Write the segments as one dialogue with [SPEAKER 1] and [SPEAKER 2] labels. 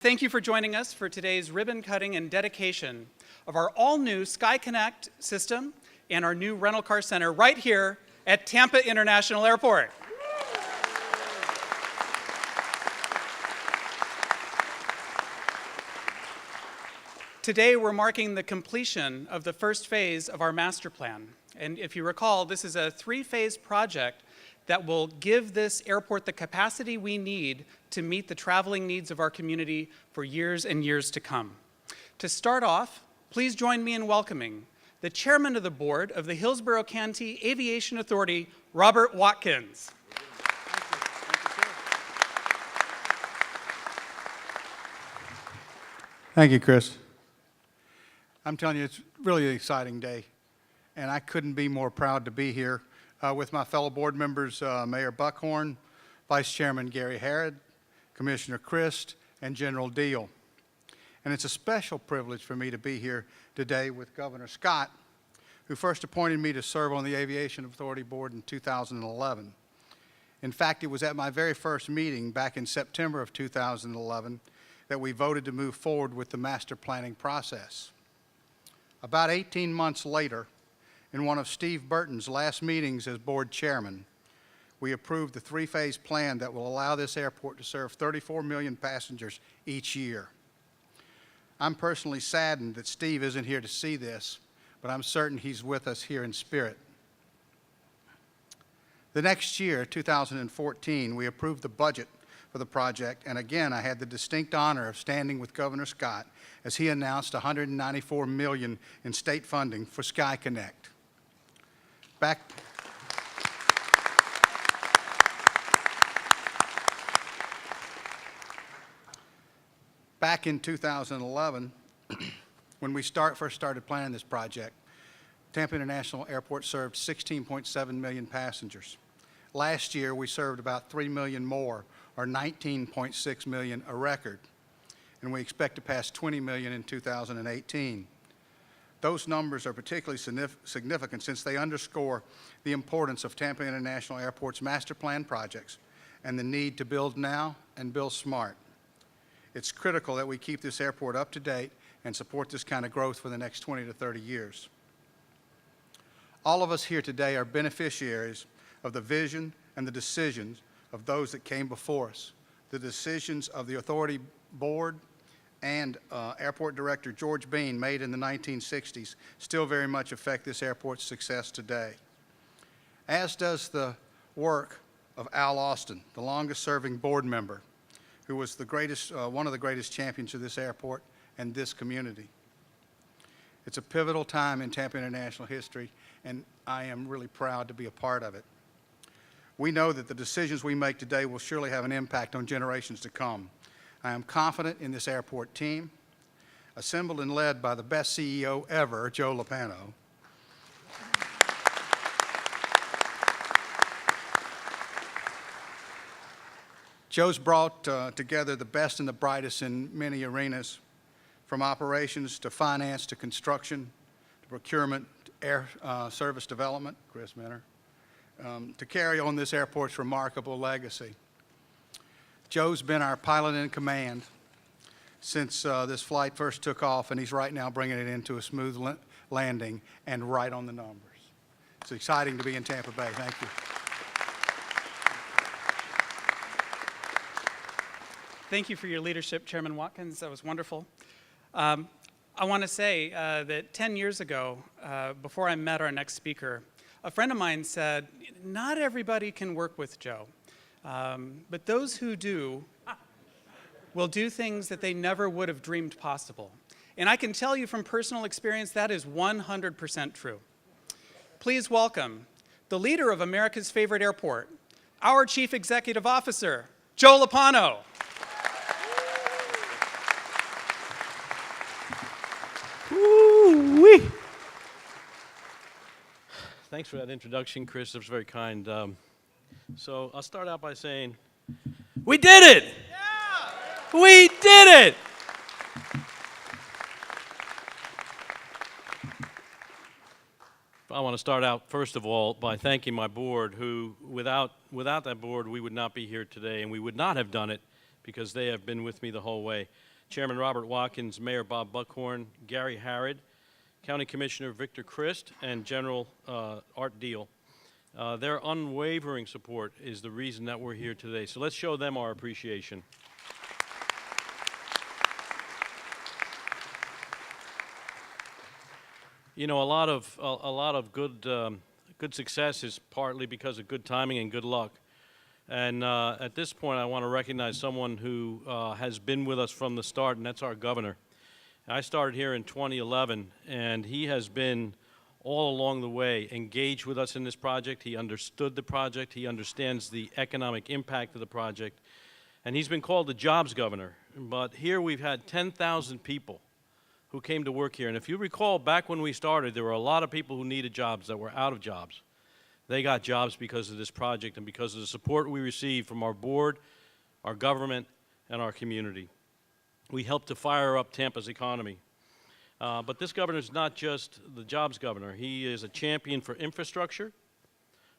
[SPEAKER 1] Thank you for joining us for today's ribbon cutting and dedication of our all-new SkyConnect system and our new rental car center right here at Tampa International Airport. Today, we're marking the completion of the first phase of our master plan. And if you recall, this is a three-phase project that will give this airport the capacity we need to meet the traveling needs of our community for years and years to come. To start off, please join me in welcoming the chairman of the board of the Hillsborough-Canty Aviation Authority, Robert Watkins.
[SPEAKER 2] Thank you, Chris. I'm telling you, it's really an exciting day, and I couldn't be more proud to be here with my fellow board members, Mayor Buckhorn, Vice Chairman Gary Harrod, Commissioner Christ, and General Deal. And it's a special privilege for me to be here today with Governor Scott, who first appointed me to serve on the Aviation Authority Board in 2011. In fact, it was at my very first meeting back in September of 2011 that we voted to move forward with the master planning process. About 18 months later, in one of Steve Burton's last meetings as board chairman, we approved the three-phase plan that will allow this airport to serve 34 million passengers each year. I'm personally saddened that Steve isn't here to see this, but I'm certain he's with us here in spirit. The next year, 2014, we approved the budget for the project, and again, I had the distinct honor of standing with Governor Scott as he announced $194 million in state funding for SkyConnect. Back in 2011, when we first started planning this project, Tampa International Airport served 16.7 million passengers. Last year, we served about 3 million more, or 19.6 million, a record. And we expect to pass 20 million in 2018. Those numbers are particularly significant since they underscore the importance of Tampa International Airport's master plan projects and the need to build now and build smart. It's critical that we keep this airport up to date and support this kind of growth for the next 20 to 30 years. All of us here today are beneficiaries of the vision and the decisions of those that came before us. The decisions of the Authority Board and Airport Director George Bean made in the 1960s still very much affect this airport's success today. As does the work of Al Austin, the longest-serving board member, who was one of the greatest champions of this airport and this community. It's a pivotal time in Tampa International history, and I am really proud to be a part of it. We know that the decisions we make today will surely have an impact on generations to come. I am confident in this airport team, assembled and led by the best CEO ever, Joe Lopano. Joe's brought together the best and the brightest in many arenas, from operations to finance to construction to procurement to air service development, Chris Minner, to carry on this airport's remarkable legacy. Joe's been our pilot in command since this flight first took off, and he's right now bringing it into a smooth landing and right on the numbers. It's exciting to be in Tampa Bay. Thank you.
[SPEAKER 1] Thank you for your leadership, Chairman Watkins. That was wonderful. I want to say that 10 years ago, before I met our next speaker, a friend of mine said, not everybody can work with Joe, but those who do will do things that they never would have dreamed possible. And I can tell you from personal experience that is 100% true. Please welcome the leader of America's favorite airport, our Chief Executive Officer, Joe Lopano.
[SPEAKER 3] Woo-wee. Thanks for that introduction, Chris. That was very kind. So I'll start out by saying, we did it! Yeah! We did it! I want to start out, first of all, by thanking my board, who, without that board, we would not be here today, and we would not have done it because they have been with me the whole way. Chairman Robert Watkins, Mayor Bob Buckhorn, Gary Harrod, County Commissioner Victor Christ, and General Art Deal. Their unwavering support is the reason that we're here today. So let's show them our appreciation. You know, a lot of good success is partly because of good timing and good luck. And at this point, I want to recognize someone who has been with us from the start, and that's our governor. I started here in 2011, and he has been all along the way engaged with us in this project. He understood the project. He understands the economic impact of the project. And he's been called the jobs governor. But here we've had 10,000 people who came to work here. And if you recall, back when we started, there were a lot of people who needed jobs that were out of jobs. They got jobs because of this project and because of the support we received from our board, our government, and our community. We helped to fire up Tampa's economy. But this governor is not just the jobs governor. He is a champion for infrastructure,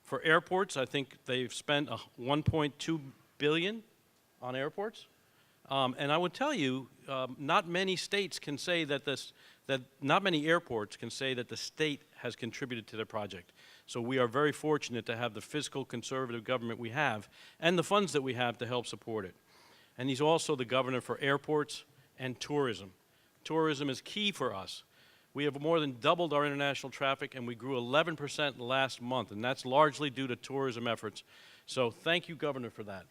[SPEAKER 3] for airports. I think they've spent $1.2 billion on airports. And I would tell you, not many states can say not many airports can say that the state has contributed to the project. So we are very fortunate to have the fiscal conservative government we have and the funds that we have to help support it. And he's also the governor for airports and tourism. Tourism is key for us. We have more than doubled our international traffic, and we grew 11% last month, and that's largely due to tourism efforts. So thank you, Governor, for that.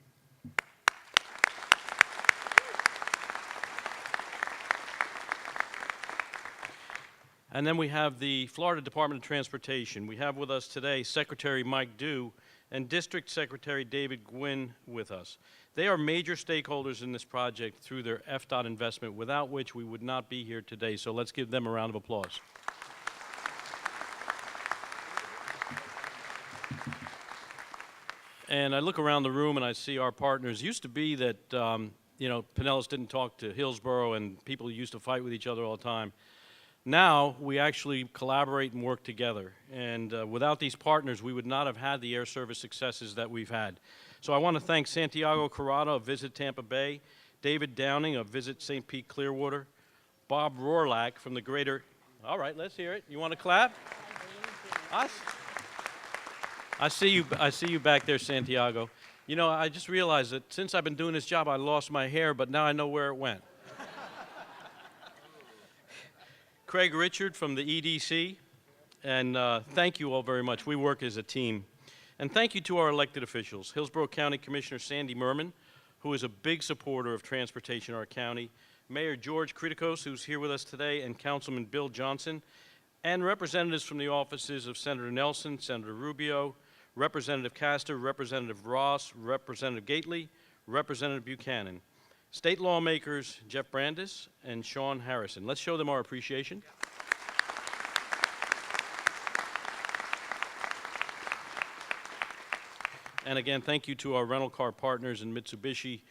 [SPEAKER 3] And then we have the Florida Department of Transportation. We have with us today Secretary Mike Dew and District Secretary David Gwynn with us. They are major stakeholders in this project through their FDOT investment, without which we would not be here today. So let's give them a round of applause. And I look around the room and I see our partners. It used to be that, you know, Pinellas didn't talk to Hillsborough and people used to fight with each other all the time. Now we actually collaborate and work together. And without these partners, we would not have had the air service successes that we've had. So I want to thank Santiago Corrado of Visit Tampa Bay, David Downing of Visit St. Pete Clearwater, Bob Rohrlach from the greater, all right, let's hear it. You want to clap? I see you back there, Santiago. You know, I just realized that since I've been doing this job, I lost my hair, but now I know where it went. Craig Richard from the EDC, and thank you all very much. We work as a team. And thank you to our elected officials, Hillsborough County Commissioner Sandy Merman, who is a big supporter of transportation in our county, Mayor George Kritikos, who's here with us today, and Councilman Bill Johnson, and representatives from the offices of Senator Nelson, Senator Rubio, Representative Castor, Representative Ross, Representative Gately, Representative Buchanan. State lawmakers Jeff Brandis and Sean Harrison. Let's show them our appreciation. And again, thank you to our rental car partners in Mitsubishi.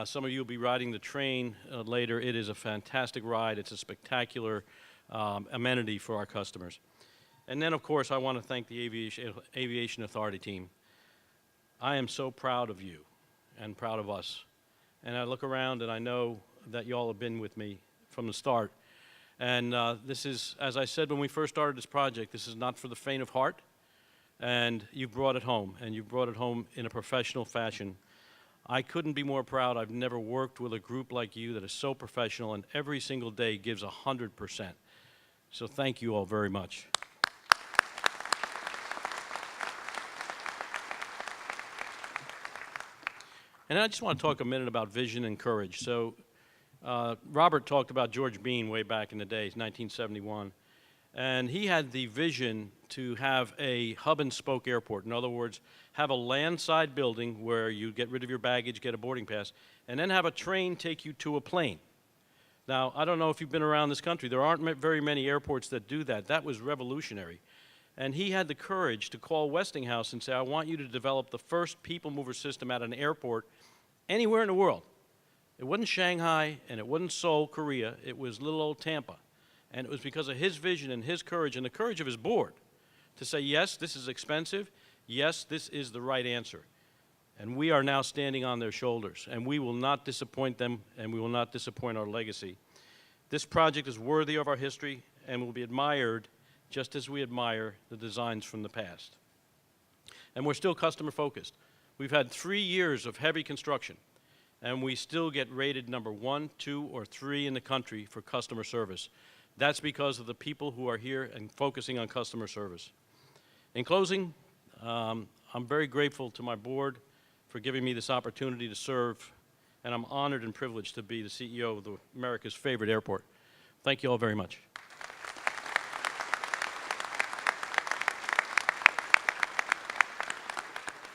[SPEAKER 3] Some of you will be riding the train later. It is a fantastic ride. It's a spectacular amenity for our customers. And then, of course, I want to thank the Aviation Authority team. I am so proud of you and proud of us. And I look around and I know that y'all have been with me from the start. And this is, as I said when we first started this project, this is not for the faint of heart. And you've brought it home, and you've brought it home in a professional fashion. I couldn't be more proud. I've never worked with a group like you that is so professional and every single day gives 100%. So thank you all very much. And I just want to talk a minute about vision and courage. So Robert talked about George Bean way back in the day, 1971. And he had the vision to have a hub and spoke airport. In other words, have a landside building where you get rid of your baggage, get a boarding pass, and then have a train take you to a plane. Now, I don't know if you've been around this country. There aren't very many airports that do that. That was revolutionary. And he had the courage to call Westinghouse and say, I want you to develop the first people mover system at an airport anywhere in the world. It wasn't Shanghai, and it wasn't Seoul, Korea. It was little old Tampa. And it was because of his vision and his courage and the courage of his board to say, yes, this is expensive. Yes, this is the right answer. And we are now standing on their shoulders, and we will not disappoint them, and we will not disappoint our legacy. This project is worthy of our history and will be admired just as we admire the designs from the past. And we're still customer focused. We've had 3 years of heavy construction, and we still get rated number 1, 2, or 3 in the country for customer service. That's because of the people who are here and focusing on customer service. In closing, I'm very grateful to my board for giving me this opportunity to serve, and I'm honored and privileged to be the CEO of America's favorite airport. Thank you all very much.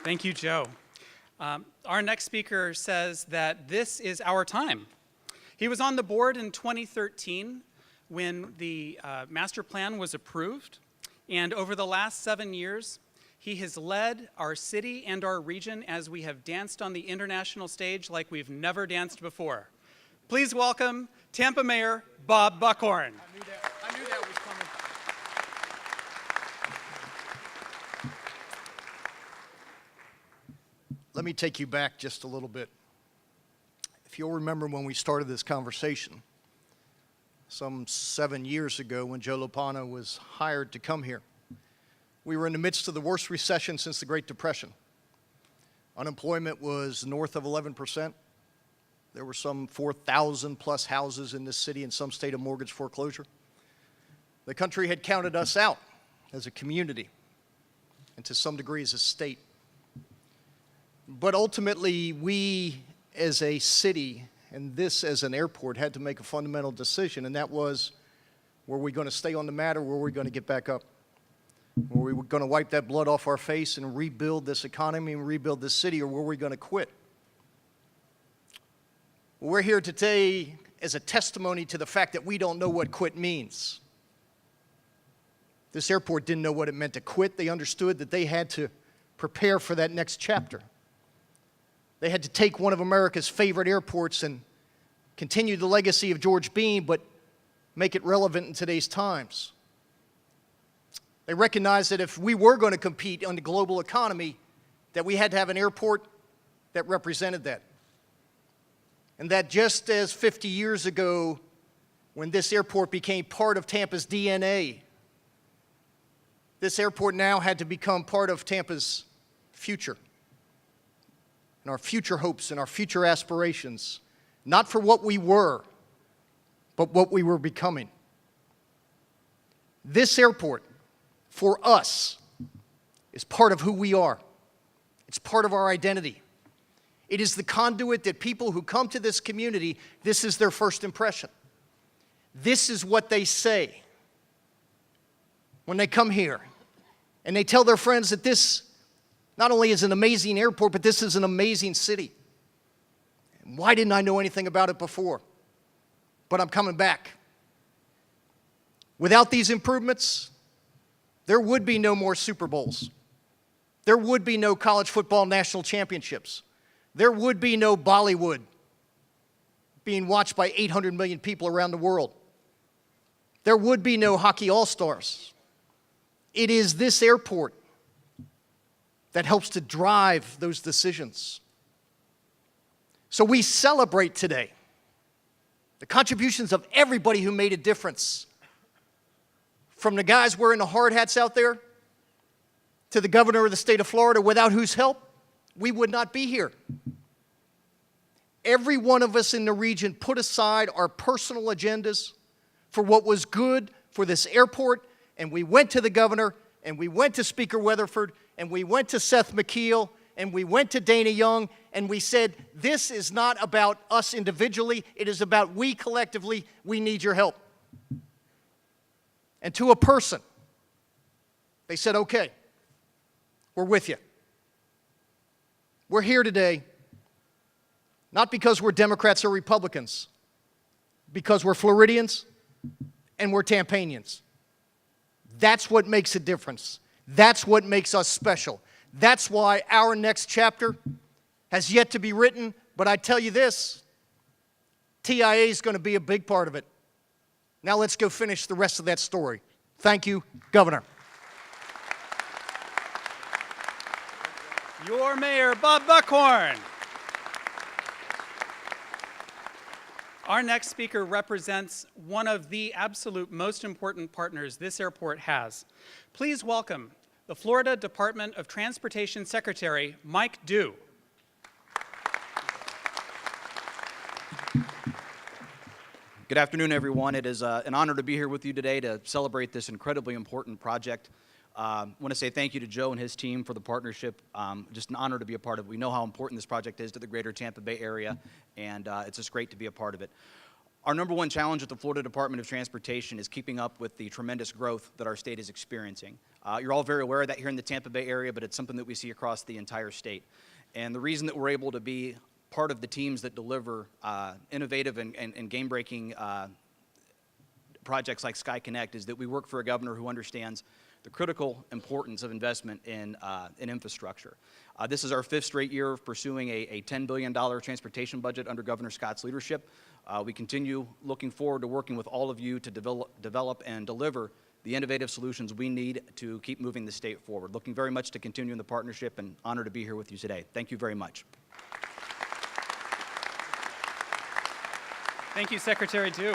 [SPEAKER 1] Thank you, Joe. Our next speaker says that this is our time. He was on the board in 2013 when the master plan was approved, and over the last 7 years, he has led our city and our region as we have danced on the international stage like we've never danced before. Please welcome Tampa Mayor Bob Buckhorn.
[SPEAKER 4] I knew that was coming. Let me take you back just a little bit. If you'll remember when we started this conversation, some 7 years ago when Joe Lopana was hired to come here, we were in the midst of the worst recession since the Great Depression. Unemployment was north of 11%. There were some 4,000 plus houses in this city in some state of mortgage foreclosure. The country had counted us out as a community and to some degree as a state. But ultimately, we as a city and this as an airport had to make a fundamental decision, and that was, were we going to stay on the mat or were we going to get back up? Were we going to wipe that blood off our face and rebuild this economy and rebuild this city, or were we going to quit? We're here today as a testimony to the fact that we don't know what quit means. This airport didn't know what it meant to quit. They understood that they had to prepare for that next chapter. They had to take one of America's favorite airports and continue the legacy of George Beam, but make it relevant in today's times. They recognized that if we were going to compete on the global economy, that we had to have an airport that represented that. And that just as 50 years ago, when this airport became part of Tampa's DNA, this airport now had to become part of Tampa's future. And our future hopes and our future aspirations, not for what we were, but what we were becoming. This airport, for us, is part of who we are. It's part of our identity. It is the conduit that people who come to this community, this is their first impression. This is what they say when they come here. And they tell their friends that this not only is an amazing airport, but this is an amazing city. And why didn't I know anything about it before? But I'm coming back. Without these improvements, there would be no more Super Bowls. There would be no college football national championships. There would be no Bollywood being watched by 800 million people around the world. There would be no Hockey All-Stars. It is this airport that helps to drive those decisions. So we celebrate today the contributions of everybody who made a difference. From the guys wearing the hard hats out there to the governor of the state of Florida, without whose help we would not be here. Every one of us in the region put aside our personal agendas for what was good for this airport, and we went to the governor, and we went to Speaker Weatherford, and we went to Seth McKeel, and we went to Dana Young, and we said, this is not about us individually, it is about we collectively, we need your help. And to a person, they said, okay, we're with you. We're here today, not because we're Democrats or Republicans, because we're Floridians and we're Tampanians. That's what makes a difference. That's what makes us special. That's why our next chapter has yet to be written, but I tell you this, TIA is going to be a big part of it. Now let's go finish the rest of that story. Thank you, Governor.
[SPEAKER 1] Your mayor, Bob Buckhorn. Our next speaker represents one of the absolute most important partners this airport has. Please welcome the Florida Department of Transportation Secretary, Mike Dew.
[SPEAKER 5] Good afternoon, everyone. It is an honor to be here with you today to celebrate this incredibly important project. I want to say thank you to Joe and his team for the partnership. Just an honor to be a part of it. We know how important this project is to the greater Tampa Bay area, and it's just great to be a part of it. Our number one challenge at the Florida Department of Transportation is keeping up with the tremendous growth that our state is experiencing. You're all very aware of that here in the Tampa Bay area, but it's something that we see across the entire state. And the reason that we're able to be part of the teams that deliver innovative and game-breaking projects like SkyConnect is that we work for a governor who understands the critical importance of investment in infrastructure. This is our 5th straight year of pursuing a $10 billion transportation budget under Governor Scott's leadership. We continue looking forward to working with all of you to develop and deliver the innovative solutions we need to keep moving the state forward. Looking very much to continuing the partnership, and honored to be here with you today. Thank you very much.
[SPEAKER 1] Thank you, Secretary Dew.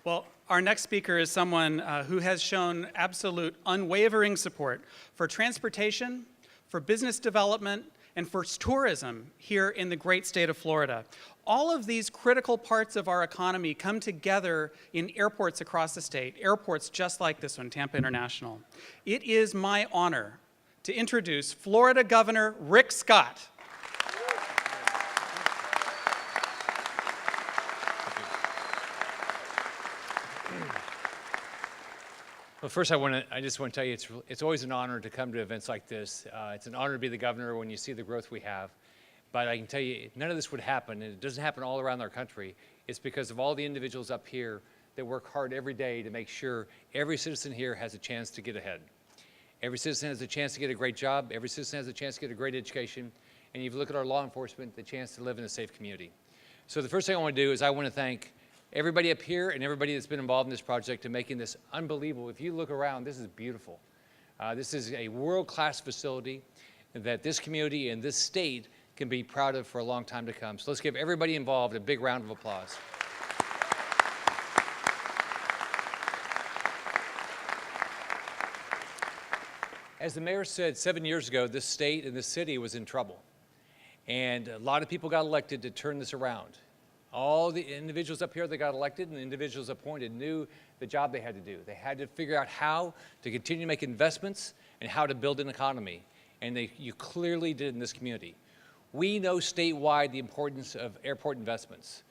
[SPEAKER 1] Well, our next speaker is someone who has shown absolute unwavering support for transportation, for business development, and for tourism here in the great state of Florida. All of these critical parts of our economy come together in airports across the state, airports just like this one, Tampa International. It is my honor to introduce Florida Governor Rick Scott.
[SPEAKER 6] Well, first I just want to tell you it's always an honor to come to events like this. It's an honor to be the governor when you see the growth we have. But I can tell you, none of this would happen, and it doesn't happen all around our country. It's because of all the individuals up here that work hard every day to make sure every citizen here has a chance to get ahead. Every citizen has a chance to get a great job. Every citizen has a chance to get a great education. And if you look at our law enforcement, the chance to live in a safe community. So the first thing I want to do is I want to thank everybody up here and everybody that's been involved in this project to making this unbelievable. If you look around, this is beautiful. This is a world-class facility that this community and this state can be proud of for a long time to come. So let's give everybody involved a big round of applause. As the mayor said, 7 years ago, this state and this city was in trouble. And a lot of people got elected to turn this around. All the individuals up here that got elected and the individuals appointed knew the job they had to do. They had to figure out how to continue to make investments and how to build an economy. And you clearly did in this community. We know statewide the importance of airport investments.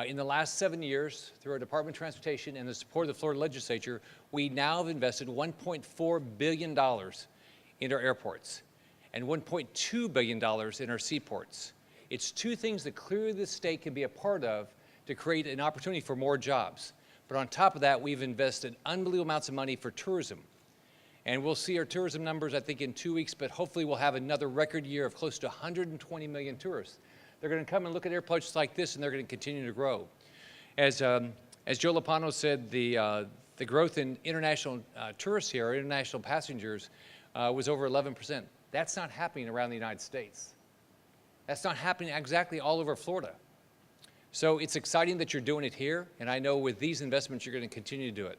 [SPEAKER 6] In the last 7 years, through our Department of Transportation and the support of the Florida legislature, we now have invested $1.4 billion into our airports and $1.2 billion in our seaports. It's two things that clearly the state can be a part of to create an opportunity for more jobs. But on top of that, we've invested unbelievable amounts of money for tourism. And we'll see our tourism numbers, I think, in 2 weeks, but hopefully we'll have another record year of close to 120 million tourists. They're going to come and look at airports like this, and they're going to continue to grow. As Joe Lopano said, the growth in international tourists here, or international passengers, was over 11%. That's not happening around the United States. That's not happening exactly all over Florida. So it's exciting that you're doing it here, and I know with these investments you're going to continue to do it.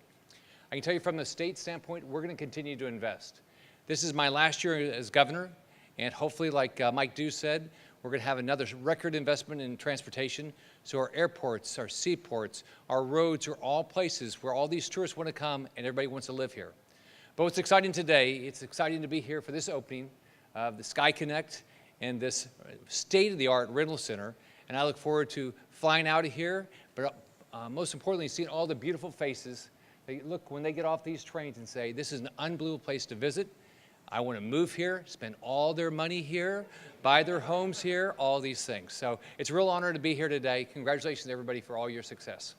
[SPEAKER 6] I can tell you from the state standpoint, we're going to continue to invest. This is my last year as governor, and hopefully, like Mike Dew said, we're going to have another record investment in transportation. So our airports, our seaports, our roads are all places where all these tourists want to come and everybody wants to live here. But what's exciting today, it's exciting to be here for this opening of the SkyConnect and this state-of-the-art rental center. And I look forward to flying out of here, but most importantly, seeing all the beautiful faces. They look when they get off these trains and say, this is an unbelievable place to visit. I want to move here, spend all their money here, buy their homes here, all these things. So it's a real honor to be here today. Congratulations, everybody, for all your success.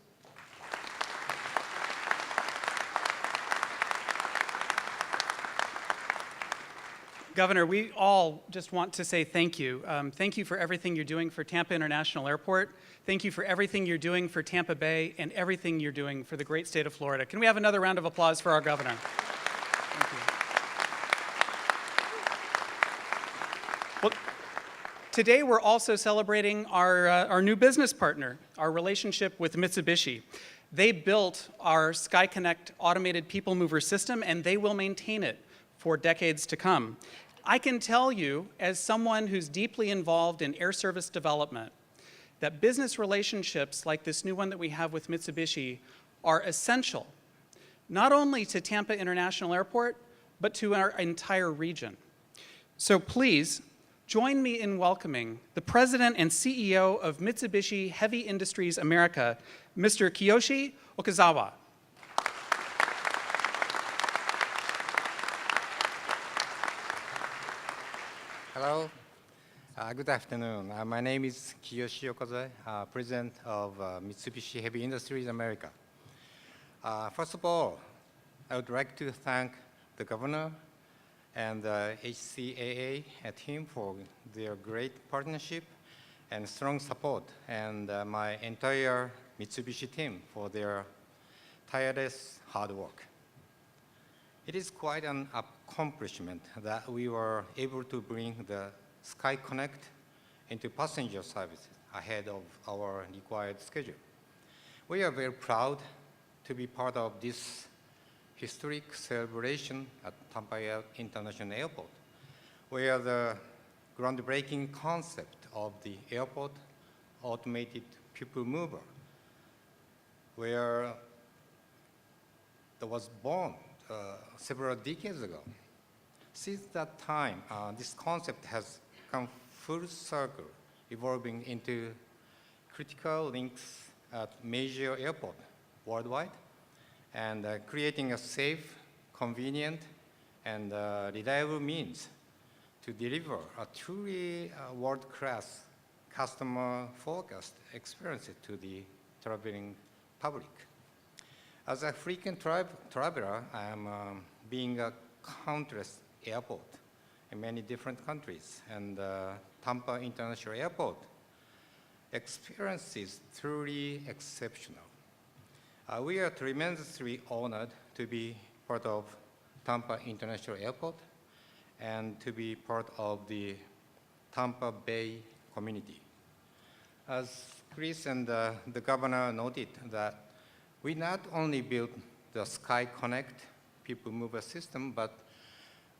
[SPEAKER 1] Governor, we all just want to say thank you. Thank you for everything you're doing for Tampa International Airport. Thank you for everything you're doing for Tampa Bay and everything you're doing for the great state of Florida. Can we have another round of applause for our governor? Thank you. Today, we're also celebrating our new business partner, our relationship with Mitsubishi. They built our SkyConnect automated people mover system, and they will maintain it for decades to come. I can tell you, as someone who's deeply involved in air service development, that business relationships like this new one that we have with Mitsubishi are essential, not only to Tampa International Airport, but to our entire region. So please, join me in welcoming the President and CEO of Mitsubishi Heavy Industries America, Mr. Kiyoshi Okazawa.
[SPEAKER 7] Hello. Good afternoon. My name is Kiyoshi Okazawa, President of Mitsubishi Heavy Industries America. First of all, I would like to thank the Governor and the HCAA team for their great partnership and strong support, and my entire Mitsubishi team for their tireless hard work. It is quite an accomplishment that we were able to bring the SkyConnect into passenger services ahead of our required schedule. We are very proud to be part of this historic celebration at Tampa International Airport, where the groundbreaking concept of the airport automated people mover, where that was born several decades ago. Since that time, this concept has come full circle, evolving into critical links at major airports worldwide, and creating a safe, convenient, and reliable means to deliver a truly world-class customer-focused experience to the traveling public. As a frequent traveler, I am being a countless airport in many different countries, and Tampa International Airport experience is truly exceptional. We are tremendously honored to be part of Tampa International Airport and to be part of the Tampa Bay community. As Chris and the Governor noted, that we not only built the SkyConnect people mover system, but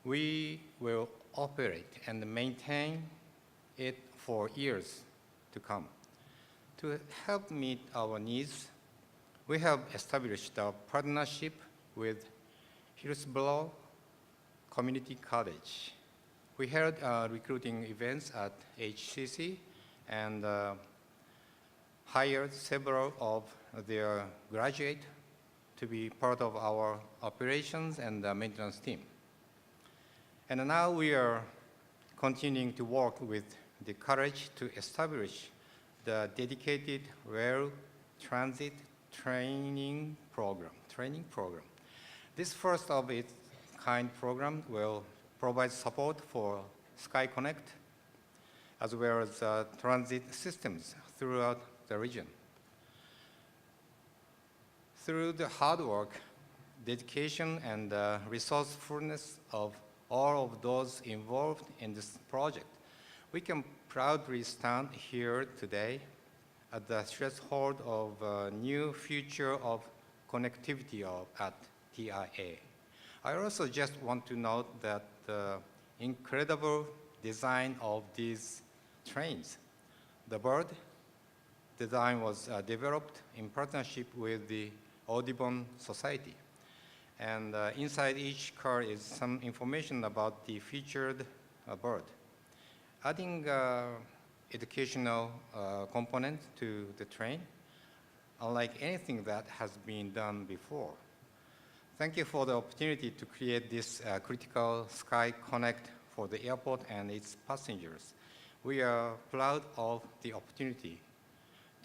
[SPEAKER 7] we will operate and maintain it for years to come. To help meet our needs, we have established a partnership with Hillsborough Community College. We held recruiting events at HCC and hired several of their graduates to be part of our operations and maintenance team. And now we are continuing to work with the college to establish the dedicated rail transit training program. This first of its kind program will provide support for SkyConnect as well as transit systems throughout the region. Through the hard work, dedication, and resourcefulness of all of those involved in this project, we can proudly stand here today at the threshold of a new future of connectivity at TIA. I also just want to note that the incredible design of these trains, the bird design was developed in partnership with the Audubon Society. And inside each car is some information about the featured bird. Adding educational component to the train, unlike anything that has been done before. Thank you for the opportunity to create this critical SkyConnect for the airport and its passengers. We are proud of the opportunity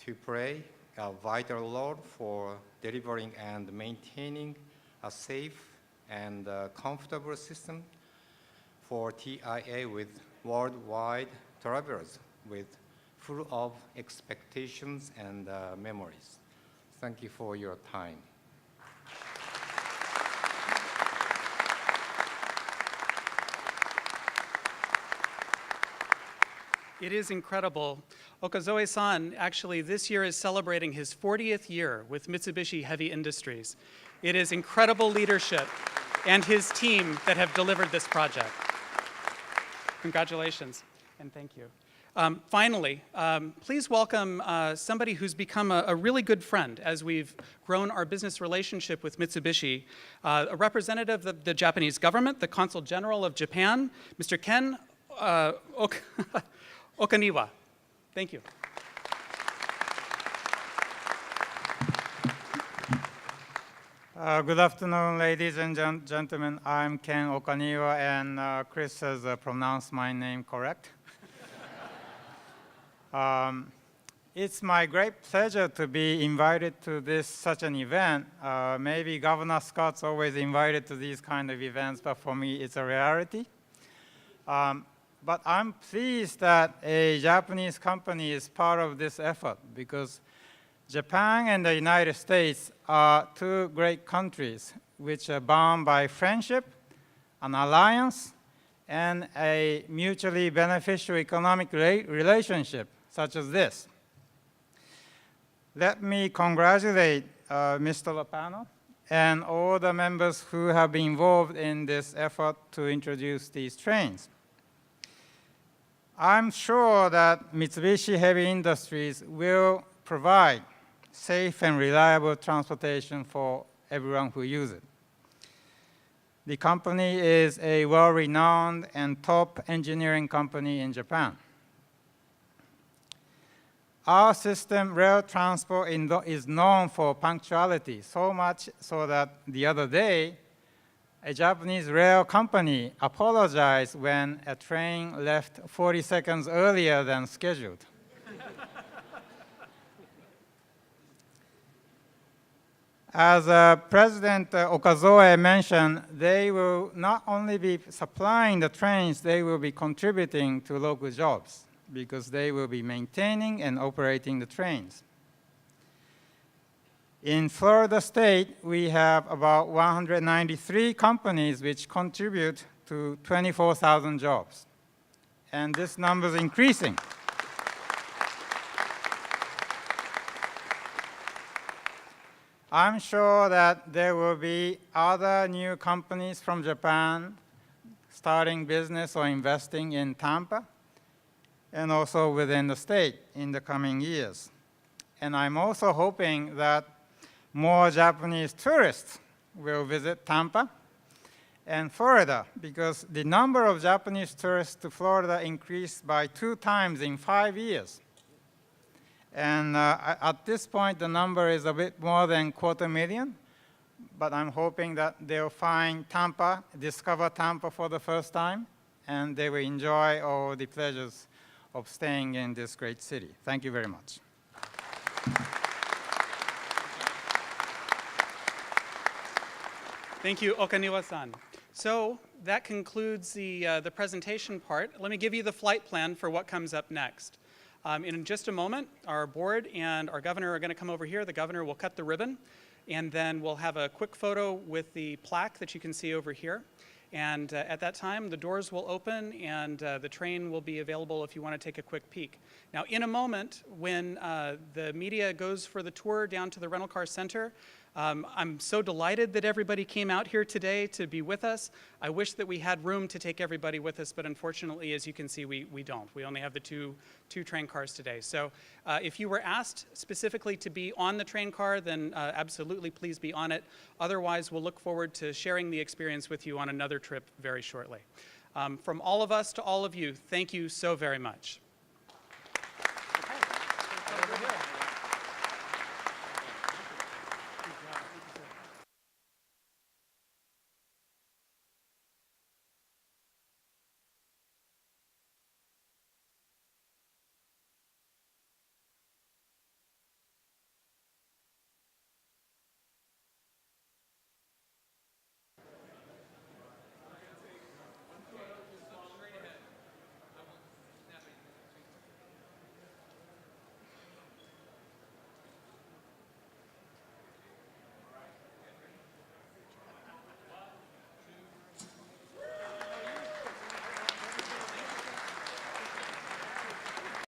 [SPEAKER 7] to play a vital role for delivering and maintaining a safe and comfortable system for TIA with worldwide travelers with full of expectations and memories. Thank you for your time.
[SPEAKER 1] It is incredible. Okazoe-san actually this year is celebrating his 40th year with Mitsubishi Heavy Industries. It is incredible leadership and his team that have delivered this project. Congratulations and thank you. Finally, please welcome somebody who's become a really good friend as we've grown our business relationship with Mitsubishi, a representative of the Japanese government, the Consul General of Japan, Mr. Ken Okaniwa. Thank you.
[SPEAKER 8] Good afternoon, ladies and gentlemen. I'm Ken Okaniwa, and Chris has pronounced my name correct. It's my great pleasure to be invited to such an event. Maybe Governor Scott's always invited to these kind of events, but for me, it's a rarity. But I'm pleased that a Japanese company is part of this effort because Japan and the United States are two great countries which are bound by friendship, an alliance, and a mutually beneficial economic relationship such as this. Let me congratulate Mr. Lopano and all the members who have been involved in this effort to introduce these trains. I'm sure that Mitsubishi Heavy Industries will provide safe and reliable transportation for everyone who uses it. The company is a well-renowned and top engineering company in Japan. Our system, rail transport, is known for punctuality, so much so that the other day, a Japanese rail company apologized when a train left 40 seconds earlier than scheduled. As President Okazoe mentioned, they will not only be supplying the trains, they will be contributing to local jobs because they will be maintaining and operating the trains. In Florida State, we have about 193 companies which contribute to 24,000 jobs. And this number is increasing. I'm sure that there will be other new companies from Japan starting business or investing in Tampa and also within the state in the coming years. And I'm also hoping that more Japanese tourists will visit Tampa and Florida because the number of Japanese tourists to Florida increased by 2 times in 5 years. And at this point, the number is a bit more than 250,000, but I'm hoping that they'll find Tampa, discover Tampa for the first time, and they will enjoy all the pleasures of staying in this great city. Thank you very much.
[SPEAKER 1] Thank you, Okaniwa-san. So that concludes the presentation part. Let me give you the flight plan for what comes up next. In just a moment, our board and our governor are going to come over here. The governor will cut the ribbon, and then we'll have a quick photo with the plaque that you can see over here. And at that time, the doors will open, and the train will be available if you want to take a quick peek. Now, in a moment, when the media goes for the tour down to the rental car center, I'm so delighted that everybody came out here today to be with us. I wish that we had room to take everybody with us, but unfortunately, as you can see, we don't. We only have the two train cars today. So if you were asked specifically to be on the train car, then absolutely please be on it. Otherwise, we'll look forward to sharing the experience with you on another trip very shortly. From all of us to all of you, thank you so very much.